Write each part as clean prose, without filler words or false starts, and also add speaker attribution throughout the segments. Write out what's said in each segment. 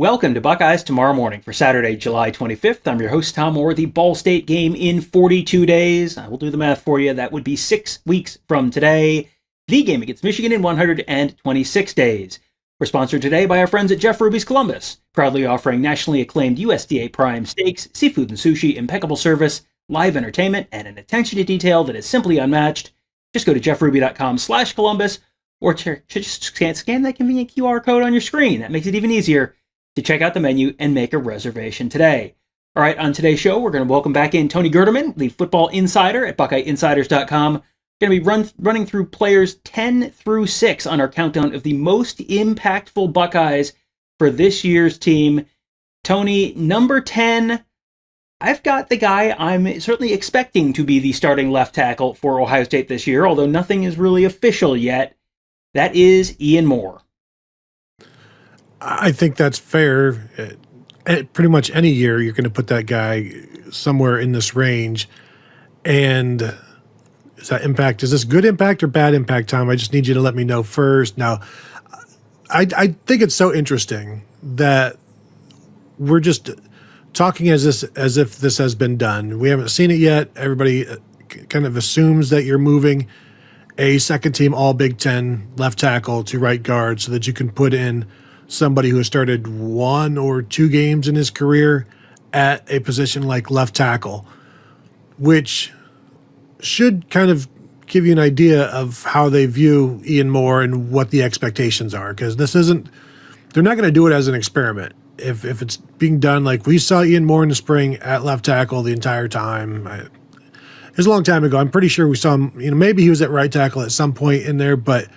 Speaker 1: Welcome to Buckeyes Tomorrow Morning for Saturday, July 25th. I'm your host, Tom Orr. The Ball State game in 42 days. I will do the math for you. That would be 6 weeks from today. The game against Michigan in 126 days. We're sponsored today by our friends at Jeff Ruby's Columbus, proudly offering nationally acclaimed USDA prime steaks, seafood and sushi, impeccable service, live entertainment, and an attention to detail that is simply unmatched. Just go to jeffruby.com/Columbus or just scan that convenient QR code on your screen. That makes it even easier to check out the menu and make a reservation today. All right, on today's show, we're going to welcome back in Tony Gerdeman, the football insider at BuckeyeInsiders.com. We're going to be running through players 10 through 6 on our countdown of the most impactful Buckeyes for this year's team. Tony, number 10, I've got the guy I'm certainly expecting to be the starting left tackle for Ohio State this year, although nothing is really official yet. That is Ian Moore.
Speaker 2: I think that's fair. Pretty much any year, you're going to put that guy somewhere in this range. And is this good impact or bad impact, Tom? I just need you to let me know first. Now, I think it's so interesting that we're just talking as if this has been done. We haven't seen it yet. Everybody kind of assumes that you're moving a second-team All-Big Ten left tackle to right guard so that you can put in somebody who has started 1 or 2 games in his career at a position like left tackle, which should kind of give you an idea of how they view Ian Moore and what the expectations are. Because they're not going to do it as an experiment. If it's being done like we saw Ian Moore in the spring at left tackle the entire time, it was a long time ago. I'm pretty sure we saw him, maybe he was at right tackle at some point in there, but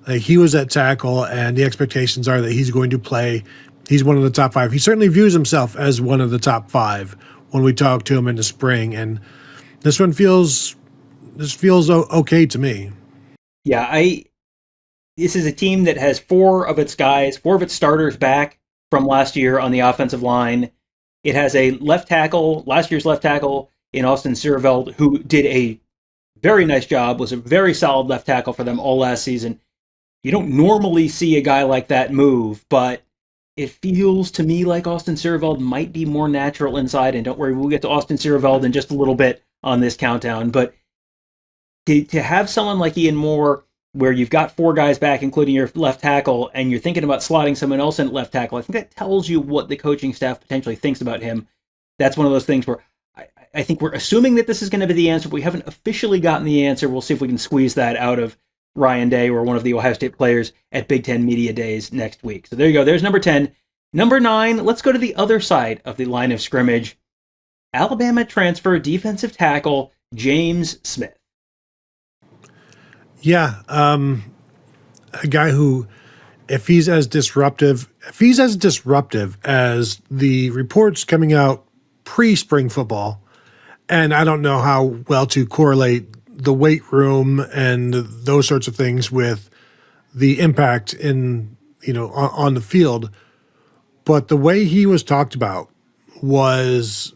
Speaker 2: he was at tackle, and the expectations are that he's going to play. He's one of the top 5. He certainly views himself as one of the top 5 when we talk to him in the spring, and this feels okay to me.
Speaker 1: Yeah, this is a team that has 4 of its starters back from last year on the offensive line. It has a left tackle, last year's left tackle in Austin Seerveld, who did a very nice job, was a very solid left tackle for them all last season. You don't normally see a guy like that move, but it feels to me like Austin Seerveld might be more natural inside. And don't worry, we'll get to Austin Seerveld in just a little bit on this countdown. But to have someone like Ian Moore, where you've got 4 guys back, including your left tackle, and you're thinking about slotting someone else in at left tackle, I think that tells you what the coaching staff potentially thinks about him. That's one of those things where I think we're assuming that this is going to be the answer. We haven't officially gotten the answer. We'll see if we can squeeze that out of Ryan Day or one of the Ohio State players at Big Ten Media Days next week. So there you go. There's number 10. Number 9, let's go to the other side of the line of scrimmage. Alabama transfer defensive tackle James Smith.
Speaker 2: Yeah, a guy who, if he's as disruptive as the reports coming out pre-spring football, and I don't know how well to correlate the weight room and those sorts of things with the impact on the field. But the way he was talked about was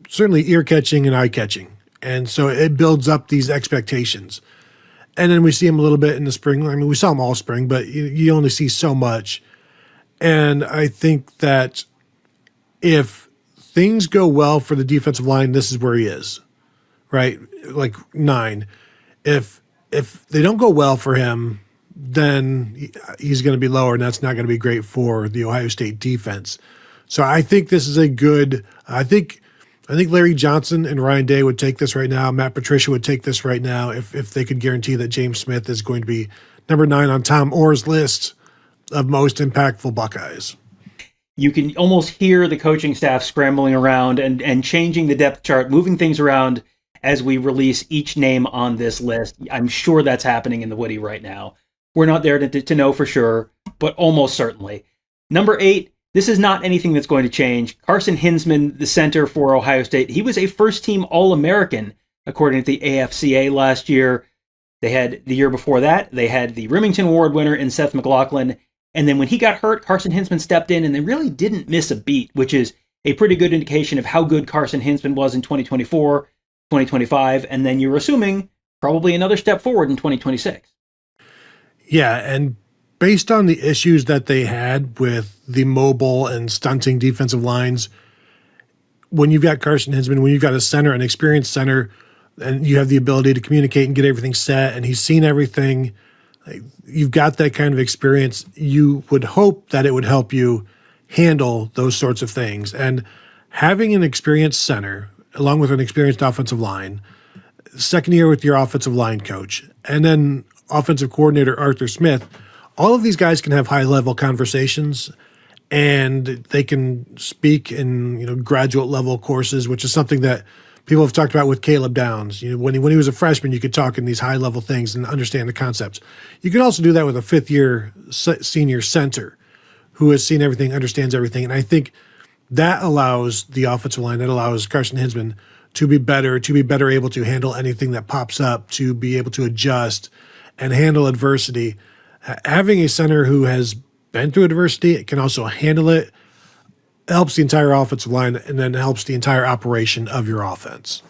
Speaker 2: certainly ear-catching and eye-catching. And so it builds up these expectations. And then we see him a little bit in the spring. I mean, we saw him all spring, but you only see so much. And I think that if things go well for the defensive line, this is where he is. Right? Like 9. If they don't go well for him, then he's going to be lower, and that's not going to be great for the Ohio State defense. So I think this is I think Larry Johnson and Ryan Day would take this right now. Matt Patricia would take this right now if they could guarantee that James Smith is going to be number 9 on Tom Orr's list of most impactful Buckeyes.
Speaker 1: You can almost hear the coaching staff scrambling around and changing the depth chart, moving things around as we release each name on this list. I'm sure that's happening in the Woody right now. We're not there to know for sure, but almost certainly. Number 8, this is not anything that's going to change. Carson Hinsman, the center for Ohio State, he was a first-team All-American, according to the AFCA last year. They had, the year before that, they had the Remington Award winner in Seth McLaughlin. And then when he got hurt, Carson Hinsman stepped in, and they really didn't miss a beat, which is a pretty good indication of how good Carson Hinsman was in 2024, 2025, and then you're assuming probably another step forward in 2026.
Speaker 2: Yeah, and based on the issues that they had with the mobile and stunting defensive lines, when you've got Carson Hinsman, when you've got a center, an experienced center, and you have the ability to communicate and get everything set, and he's seen everything, you've got that kind of experience, you would hope that it would help you handle those sorts of things. And having an experienced center, along with an experienced offensive line, second year with your offensive line coach, and then offensive coordinator Arthur Smith, all of these guys can have high-level conversations, and they can speak in graduate level courses, which is something that people have talked about with Caleb Downs. When he was a freshman, you could talk in these high-level things and understand the concepts. You can also do that with a fifth-year senior center who has seen everything, understands everything, and I think that allows the offensive line, that allows Carson Hinsman to be better able to handle anything that pops up, to be able to adjust and handle adversity. Having a center who has been through adversity, it can also handle it, helps the entire offensive line, and then helps the entire operation of your offense.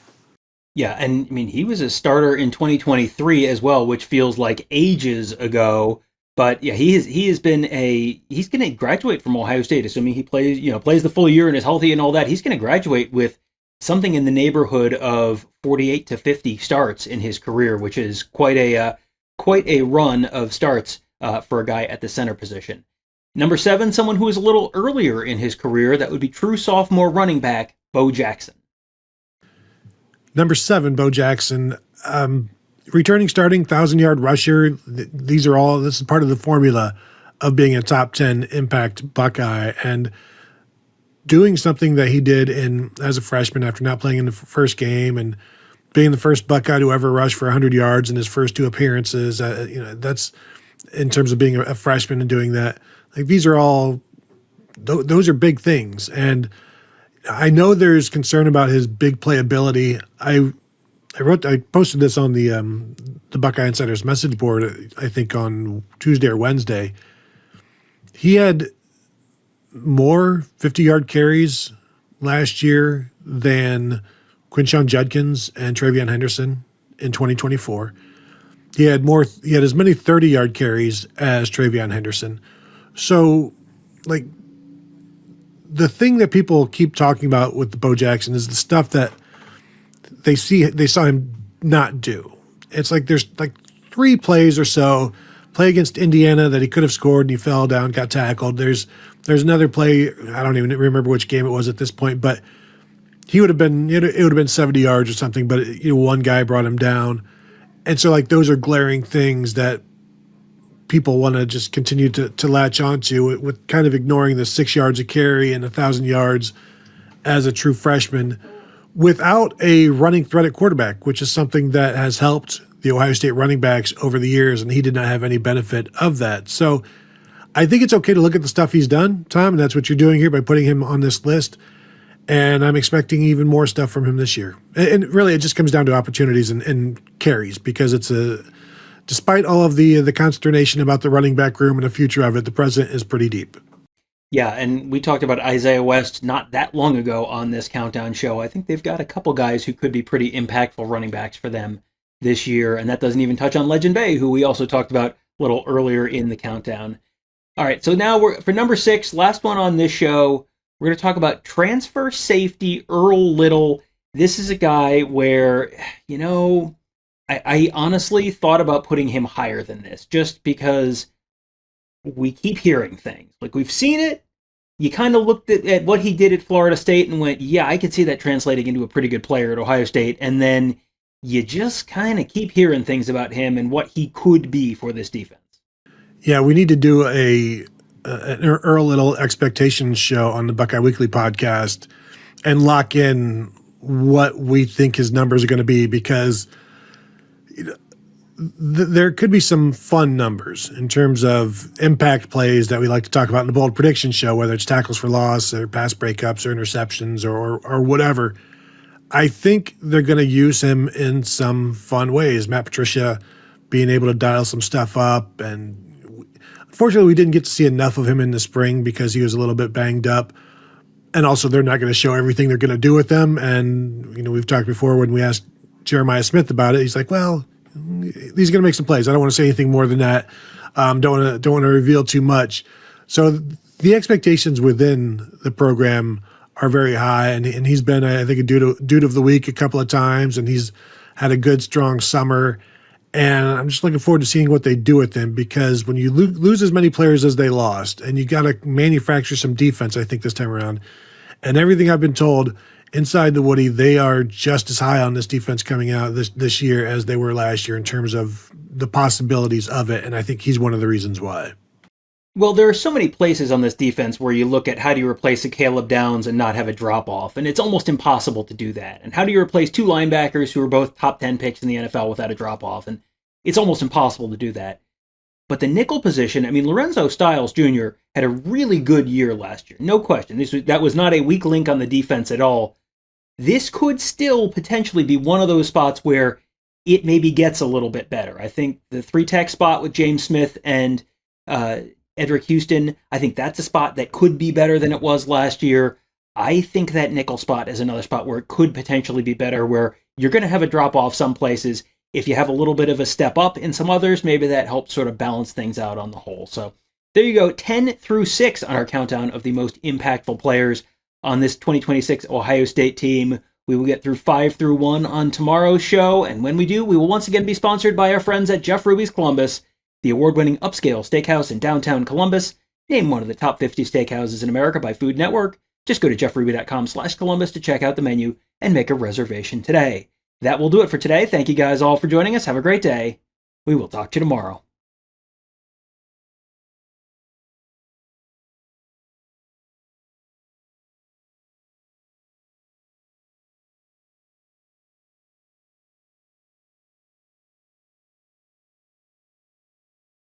Speaker 1: Yeah, and I mean, he was a starter in 2023 as well, which feels like ages ago. But yeah, he's going to graduate from Ohio State, assuming he plays the full year and is healthy and all that. He's going to graduate with something in the neighborhood of 48 to 50 starts in his career, which is quite a run of starts for a guy at the center position. Number 7, someone who is a little earlier in his career, that would be true sophomore running back, Bo Jackson.
Speaker 2: Number 7, Bo Jackson, returning starting 1,000-yard rusher. This is part of the formula of being a top 10 impact Buckeye, and doing something that he did as a freshman after not playing in the first game and being the first Buckeye to ever rush for 100 yards in his first 2 appearances. That's in terms of being a freshman and doing that. Like, these are all, those are big things. And I know there's concern about his big playability. I posted this on the Buckeye Insiders message board, I think on Tuesday or Wednesday. He had more 50-yard carries last year than Quinshon Judkins and Travion Henderson in 2024. He had as many 30-yard carries as Travion Henderson. So, like, the thing that people keep talking about with Bo Jackson is the stuff that they saw him not do. It's like there's like 3 plays or so. Play against Indiana that he could have scored and he fell down, got tackled. There's another play, I don't even remember which game it was at this point, but it would have been 70 yards or something, but one guy brought him down. And so, like, those are glaring things that people want to just continue to latch onto, with kind of ignoring the 6 yards a carry and 1,000 yards as a true freshman without a running threat at quarterback, which is something that has helped the Ohio State running backs over the years, and he did not have any benefit of that. So I think it's okay to look at the stuff he's done, Tom, and that's what you're doing here by putting him on this list. And I'm expecting even more stuff from him this year. And really, it just comes down to opportunities and carries, because despite all of the consternation about the running back room and the future of it, the present is pretty deep.
Speaker 1: Yeah, and we talked about Isaiah West not that long ago on this countdown show. I think they've got a couple guys who could be pretty impactful running backs for them this year, and that doesn't even touch on Legend Bay, who we also talked about a little earlier in the countdown. All right, so now for number 6, last one on this show, we're going to talk about transfer safety Earl Little. This is a guy where, I honestly thought about putting him higher than this, just because we keep hearing things. Like, we've seen it. You kind of looked at what he did at Florida State and went, yeah, I could see that translating into a pretty good player at Ohio State. And then you just kind of keep hearing things about him and what he could be for this defense. Yeah,
Speaker 2: we need to do an Earl Little expectations show on the Buckeye Weekly podcast and lock in what we think his numbers are going to be, because there could be some fun numbers in terms of impact plays that we like to talk about in the Bold Prediction show, whether it's tackles for loss or pass breakups or interceptions or whatever. I think they're going to use him in some fun ways. Matt Patricia being able to dial some stuff up, and unfortunately we didn't get to see enough of him in the spring because he was a little bit banged up. And also, they're not going to show everything they're going to do with them. And, we've talked before when we asked Jeremiah Smith about it, he's like, well, he's going to make some plays. I don't want to say anything more than that. Don't want to reveal too much. So the expectations within the program are very high, and he's been, I think, a dude of the week a couple of times, and he's had a good, strong summer. And I'm just looking forward to seeing what they do with him, because when you lose as many players as they lost, and you got to manufacture some defense, I think, this time around, and everything I've been told inside the Woody, they are just as high on this defense coming out this year as they were last year in terms of the possibilities of it. And I think he's one of the reasons why.
Speaker 1: Well, there are so many places on this defense where you look at how do you replace a Caleb Downs and not have a drop-off, and it's almost impossible to do that. And how do you replace two linebackers who are both top 10 picks in the NFL without a drop-off? And it's almost impossible to do that. But the nickel position, I mean, Lorenzo Styles Jr. had a really good year last year, no question. That was not a weak link on the defense at all. This could still potentially be one of those spots where it maybe gets a little bit better. I think the 3-tech spot with James Smith and Edric Houston, I think that's a spot that could be better than it was last year. I think that nickel spot is another spot where it could potentially be better, where you're going to have a drop-off some places. If you have a little bit of a step up in some others, maybe that helps sort of balance things out on the whole. So there you go, 10 through 6 on our countdown of the most impactful players on this 2026 Ohio State team. We will get through 5 through 1 on tomorrow's show, and when we do, we will once again be sponsored by our friends at Jeff Ruby's Columbus, the award-winning upscale steakhouse in downtown Columbus, named one of the top 50 steakhouses in America by Food Network. Just go to jeffruby.com/Columbus to check out the menu and make a reservation today. That will do it for today. Thank you guys all for joining us. Have a great day. We will talk to you tomorrow.